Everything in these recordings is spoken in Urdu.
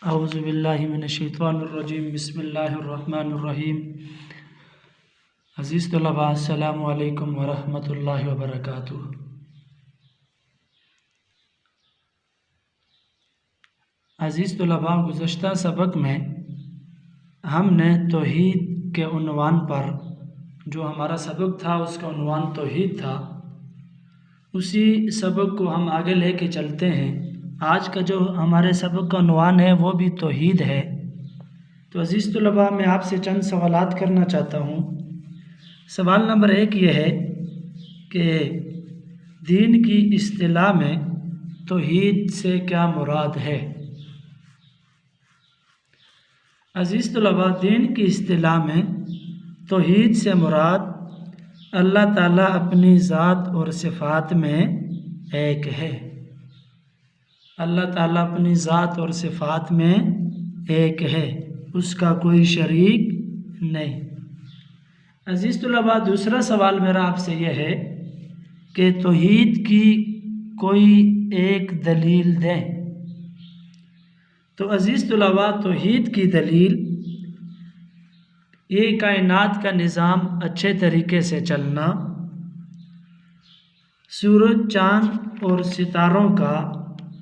اعوذ باللہ من الشیطان الرجیم، بسم اللہ الرحمن الرحیم۔ عزیز طلباء، السلام علیکم ورحمۃ اللہ وبرکاتہ۔ عزیز طلباء، گزشتہ سبق میں ہم نے توحید کے عنوان پر جو ہمارا سبق تھا اس کا عنوان توحید تھا، اسی سبق کو ہم آگے لے کے چلتے ہیں۔ آج کا جو ہمارے سبق کا عنوان ہے وہ بھی توحید ہے۔ تو عزیز طلباء، میں آپ سے چند سوالات کرنا چاہتا ہوں۔ سوال نمبر 1 یہ ہے کہ دین کی اصطلاح میں توحید سے کیا مراد ہے؟ عزیز طلباء، دین کی اصطلاح میں توحید سے مراد اللہ تعالیٰ اپنی ذات اور صفات میں ایک ہے۔ اللہ تعالیٰ اپنی ذات اور صفات میں ایک ہے، اس کا کوئی شریک نہیں۔ عزیز طلباء، دوسرا سوال میرا آپ سے یہ ہے کہ توحید کی کوئی ایک دلیل دیں۔ تو عزیز طلباء، توحید کی دلیل یہ کائنات کا نظام اچھے طریقے سے چلنا، سورج، چاند اور ستاروں کا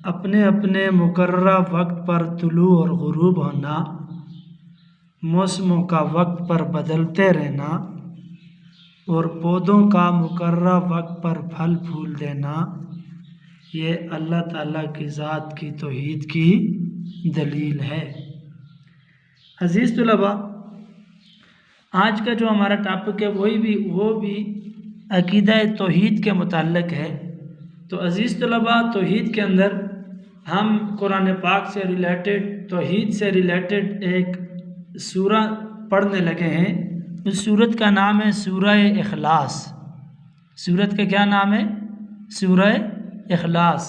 اپنے اپنے مقررہ وقت پر طلوع اور غروب ہونا، موسموں کا وقت پر بدلتے رہنا اور پودوں کا مقررہ وقت پر پھل پھول دینا، یہ اللہ تعالیٰ کی ذات کی توحید کی دلیل ہے۔ عزیز طلباء، آج کا جو ہمارا ٹاپک ہے وہ بھی عقیدہ توحید کے متعلق ہے۔ تو عزیز طلباء، توحید کے اندر ہم قرآن پاک سے ریلیٹڈ، توحید سے ریلیٹڈ ایک سورہ پڑھنے لگے ہیں۔ اس سورت کا نام ہے سورہ اخلاص۔ سورت کا کیا نام ہے؟ سورہ اخلاص۔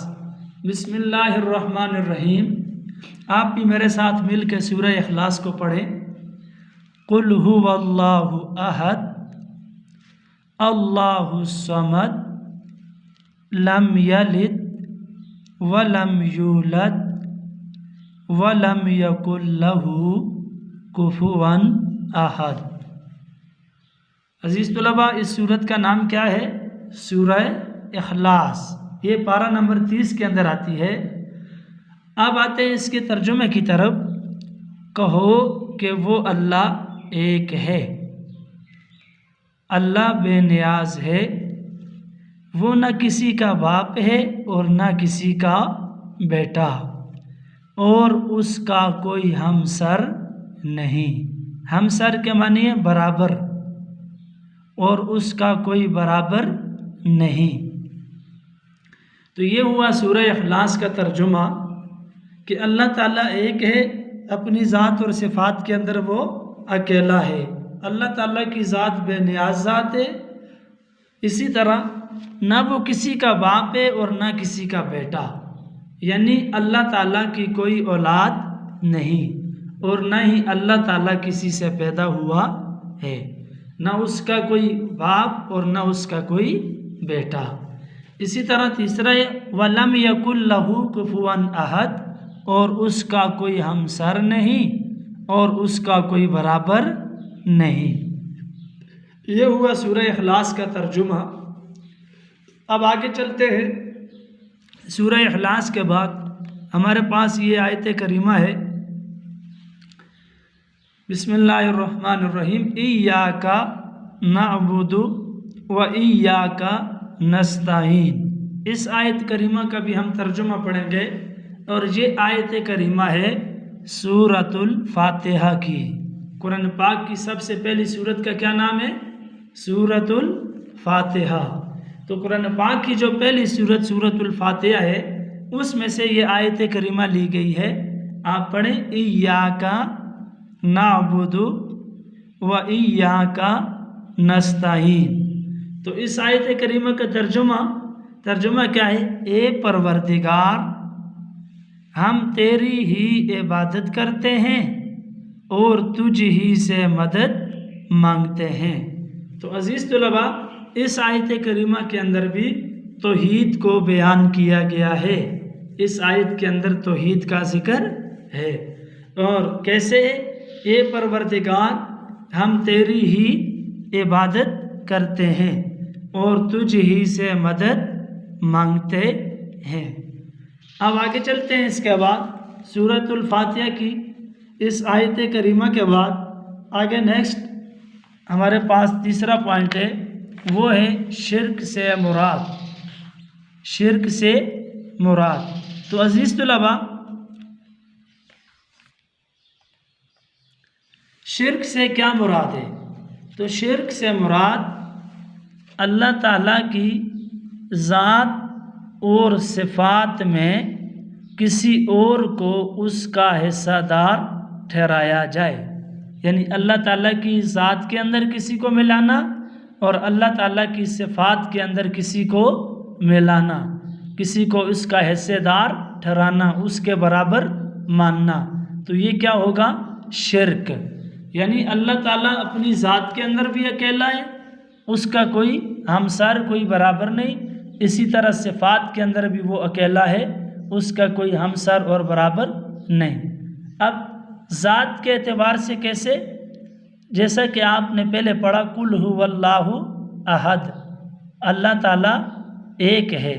بسم اللہ الرحمن الرحیم۔ آپ بھی میرے ساتھ مل کے سورہ اخلاص کو پڑھیں۔ قل هو اللہ احد اللہ الصمد لم یلد ولم یولد ولم یکن لہ کفوا احد۔ عزیز طلباء، اس سورت کا نام کیا ہے؟ سورہ اخلاص۔ یہ پارہ نمبر 30 کے اندر آتی ہے۔ اب آتے ہیں اس کے ترجمے کی طرف۔ کہو کہ وہ اللہ ایک ہے، اللہ بے نیاز ہے، وہ نہ کسی کا باپ ہے اور نہ کسی کا بیٹا، اور اس کا کوئی ہمسر نہیں۔ ہمسر کے معنی ہے برابر، اور اس کا کوئی برابر نہیں۔ تو یہ ہوا سورہ اخلاص کا ترجمہ کہ اللہ تعالیٰ ایک ہے، اپنی ذات اور صفات کے اندر وہ اکیلا ہے۔ اللہ تعالیٰ کی ذات بے نیاز ذات ہے، اسی طرح نہ وہ کسی کا باپ ہے اور نہ کسی کا بیٹا، یعنی اللہ تعالیٰ کی کوئی اولاد نہیں، اور نہ ہی اللہ تعالیٰ کسی سے پیدا ہوا ہے، نہ اس کا کوئی باپ اور نہ اس کا کوئی بیٹا۔ اسی طرح تیسرا ہے وَلَمْ يَكُنْ لَهُ كُفُوًا أَحَدٌ، اور اس کا کوئی ہمسر نہیں اور اس کا کوئی برابر نہیں۔ یہ ہوا سورہ اخلاص کا ترجمہ۔ اب آگے چلتے ہیں۔ سورہ اخلاص کے بعد ہمارے پاس یہ آیت کریمہ ہے، بسم اللہ الرحمن الرحیم، ایاک نعبد و ایاک نستعین۔ اس آیت کریمہ کا بھی ہم ترجمہ پڑھیں گے، اور یہ آیت کریمہ ہے سورۃ الفاتحہ کی۔ قرآن پاک کی سب سے پہلی سورت کا کیا نام ہے؟ سورۃ الفاتحہ۔ تو قرآن پاک کی جو پہلی سورت سورۃ الفاتحہ ہے، اس میں سے یہ آیت کریمہ لی گئی ہے۔ آپ پڑھیں ایاک نعبد و ایاک نستعین۔ تو اس آیت کریمہ کا ترجمہ کیا ہے؟ اے پروردگار، ہم تیری ہی عبادت کرتے ہیں اور تجھ ہی سے مدد مانگتے ہیں۔ تو عزیز طلباء، اس آیت کریمہ کے اندر بھی توحید کو بیان کیا گیا ہے۔ اس آیت کے اندر توحید کا ذکر ہے۔ اور کیسے ہے؟ اے پروردگار ہم تیری ہی عبادت کرتے ہیں اور تجھ ہی سے مدد مانگتے ہیں۔ اب آگے چلتے ہیں۔ اس کے بعد سورۃ الفاتحہ کی اس آیت کریمہ کے بعد آگے نیکسٹ ہمارے پاس تیسرا پوائنٹ ہے، وہ ہے شرک سے مراد۔ شرک سے مراد تو عزیز طلباء، شرک سے کیا مراد ہے؟ تو شرک سے مراد اللہ تعالیٰ کی ذات اور صفات میں کسی اور کو اس کا حصہ دار ٹھہرایا جائے، یعنی اللہ تعالیٰ کی ذات کے اندر کسی کو ملانا اور اللہ تعالیٰ کی صفات کے اندر کسی کو ملانا، کسی کو اس کا حصہ دار ٹھہرانا، اس کے برابر ماننا، تو یہ کیا ہوگا؟ شرک۔ یعنی اللہ تعالیٰ اپنی ذات کے اندر بھی اکیلا ہے، اس کا کوئی ہمسر، کوئی برابر نہیں، اسی طرح صفات کے اندر بھی وہ اکیلا ہے، اس کا کوئی ہمسر اور برابر نہیں۔ اب ذات کے اعتبار سے کیسے؟ جیسا کہ آپ نے پہلے پڑھا قل هو اللہ احد، اللہ تعالیٰ ایک ہے،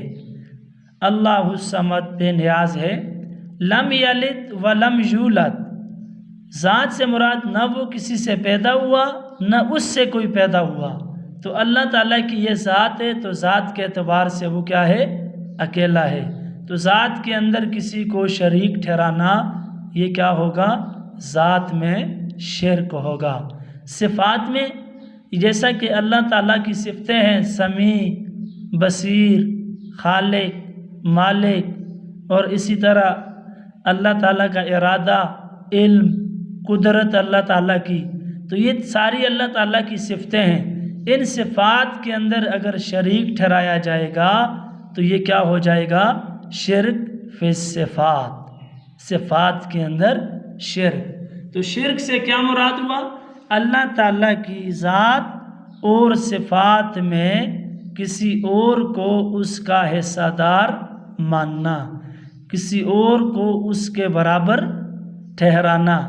اللہ الصمد بے نیاز ہے، لم یلد ولم یولد، ذات سے مراد نہ وہ کسی سے پیدا ہوا نہ اس سے کوئی پیدا ہوا، تو اللہ تعالیٰ کی یہ ذات ہے، تو ذات کے اعتبار سے وہ کیا ہے؟ اکیلا ہے۔ تو ذات کے اندر کسی کو شریک ٹھہرانا یہ کیا ہوگا؟ ذات میں شرک ہوگا۔ صفات میں جیسا کہ اللہ تعالیٰ کی صفتیں ہیں سمیع، بصیر، خالق، مالک، اور اسی طرح اللہ تعالیٰ کا ارادہ، علم، قدرت اللہ تعالیٰ کی، تو یہ ساری اللہ تعالیٰ کی صفتیں ہیں۔ ان صفات کے اندر اگر شریک ٹھہرایا جائے گا تو یہ کیا ہو جائے گا؟ شرک فی الصفات، صفات کے اندر شرک۔ تو شرک سے کیا مراد ہوا؟ اللہ تعالیٰ کی ذات اور صفات میں کسی اور کو اس کا حصہ دار ماننا، کسی اور کو اس کے برابر ٹھہرانا،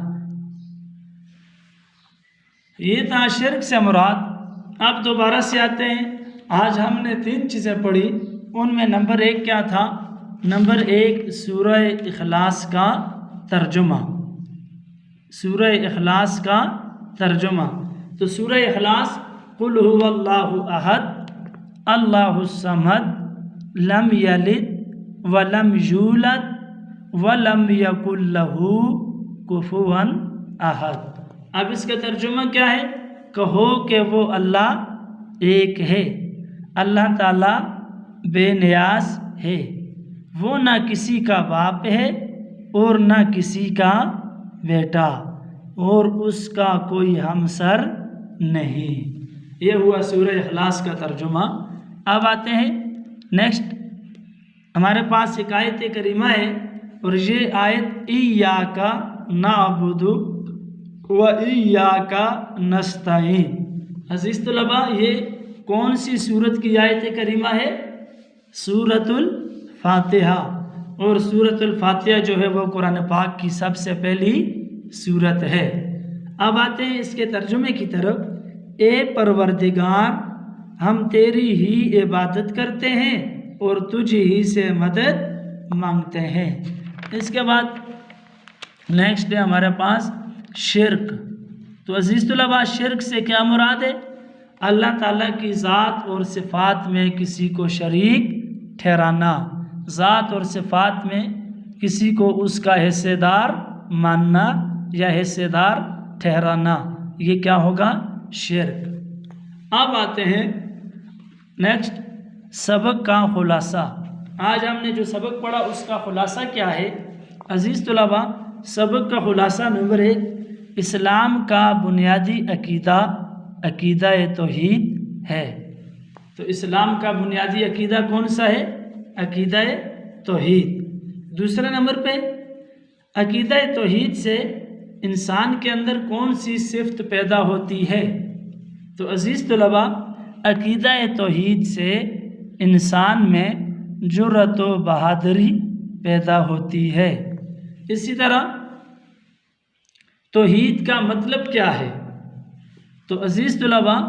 یہ تھا شرک سے مراد۔ اب دوبارہ سے آتے ہیں، آج ہم نے 3 چیزیں پڑھی، ان میں نمبر 1 کیا تھا؟ نمبر 1 سورہ اخلاص کا ترجمہ، سورہ اخلاص کا ترجمہ۔ تو سورہ اخلاص قل هو اللہ احد اللہ الصمد لم یلد ولم یولد ولم یکن له کفوا احد۔ اب اس کا ترجمہ کیا ہے؟ کہو کہ وہ اللہ ایک ہے، اللہ تعالیٰ بے نیاز ہے، وہ نہ کسی کا باپ ہے اور نہ کسی کا بیٹا، اور اس کا کوئی ہمسر نہیں۔ یہ ہوا سورہ اخلاص کا ترجمہ۔ اب آتے ہیں نیکسٹ، ہمارے پاس ایک آیت کریمہ ہے، اور یہ آیت ایاک نعبد و ایاک نستعین۔ عزیز طلباء، یہ کون سی سورت کی آیت کریمہ ہے؟ سورۃ الفاتحہ، اور سورۃ الفاتحہ جو ہے وہ قرآن پاک کی سب سے پہلی سورت ہے۔ اب آتے ہیں اس کے ترجمے کی طرف۔ اے پروردگار ہم تیری ہی عبادت کرتے ہیں اور تجھ ہی سے مدد مانگتے ہیں۔ اس کے بعد نیکسٹ ہے ہمارے پاس شرک۔ تو عزیز طلباء، شرک سے کیا مراد ہے؟ اللہ تعالیٰ کی ذات اور صفات میں کسی کو شریک ٹھہرانا، ذات اور صفات میں کسی کو اس کا حصہ دار ماننا یا حصہ دار ٹھہرانا، یہ کیا ہوگا؟ شرک۔ اب آتے ہیں نیکسٹ سبق کا خلاصہ۔ آج ہم نے جو سبق پڑھا اس کا خلاصہ کیا ہے؟ عزیز طلباء، سبق کا خلاصہ نمبر 1، اسلام کا بنیادی عقیدہ عقیدہ توحید ہے۔ تو اسلام کا بنیادی عقیدہ کون سا ہے؟ عقیدہ توحید۔ دوسرے نمبر پہ عقیدہ توحید سے انسان کے اندر کون سی صفت پیدا ہوتی ہے؟ تو عزیز طلباء، عقیدہ توحید سے انسان میں جرأت و بہادری پیدا ہوتی ہے۔ اسی طرح توحید کا مطلب کیا ہے؟ تو عزیز طلباء،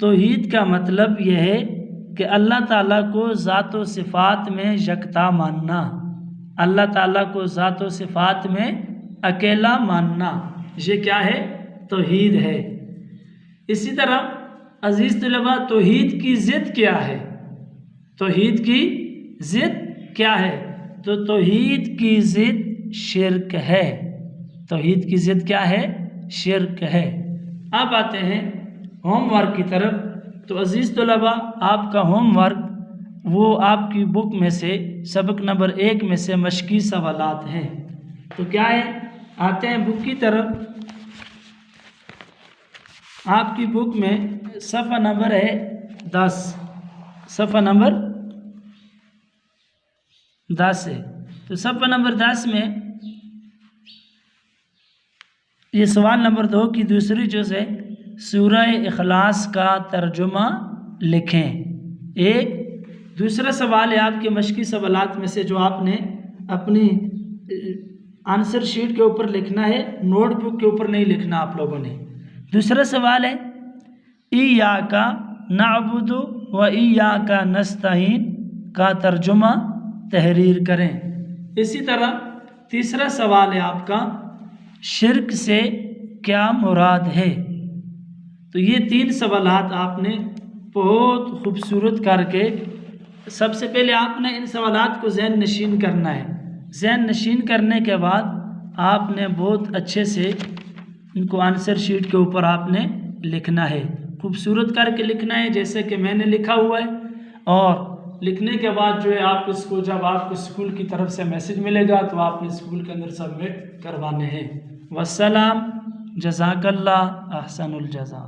توحید کا مطلب یہ ہے کہ اللہ تعالیٰ کو ذات و صفات میں یکتا ماننا، اللہ تعالیٰ کو ذات و صفات میں اکیلا ماننا، یہ کیا ہے؟ توحید ہے۔ اسی طرح عزیز طلباء، توحید کی ضد کیا ہے؟ توحید کی ضد کیا ہے؟ تو توحید کی ضد شرک ہے۔ توحید کی ضد کیا ہے؟ شرک ہے۔ اب آتے ہیں ہوم ورک کی طرف۔ تو عزیز طلباء، آپ کا ہوم ورک وہ آپ کی بک میں سے سبق نمبر 1 میں سے مشقی سوالات ہیں۔ تو کیا ہے؟ آتے ہیں بک کی طرف۔ آپ کی بک میں صفحہ نمبر ہے 10، صفحہ نمبر 10 ہے۔ تو صفحہ نمبر 10 میں یہ سوال نمبر 2 کی دوسری جز ہے، سورہ اخلاص کا ترجمہ لکھیں۔ ایک دوسرا سوال ہے آپ کے مشقی سوالات میں سے جو آپ نے اپنی آنسر شیٹ کے اوپر لکھنا ہے، نوٹ بک کے اوپر نہیں لکھنا آپ لوگوں نے۔ دوسرا سوال ہے ایاک نعبد و ایاک نستعین کا ترجمہ تحریر کریں۔ اسی طرح تیسرا سوال ہے آپ کا، شرک سے کیا مراد ہے؟ تو یہ 3 سوالات آپ نے بہت خوبصورت کر کے سب سے پہلے آپ نے ان سوالات کو ذہن نشین کرنا ہے۔ ذہن نشین کرنے کے بعد آپ نے بہت اچھے سے ان کو آنسر شیٹ کے اوپر آپ نے لکھنا ہے، خوبصورت کر کے لکھنا ہے جیسے کہ میں نے لکھا ہوا ہے۔ اور لکھنے کے بعد جو ہے آپ اس کو جب آپ کو اسکول کی طرف سے میسج ملے گا تو آپ نے اسکول کے اندر سبمٹ کروانے ہیں۔ والسلام، جزاک اللہ، احسن الجزا۔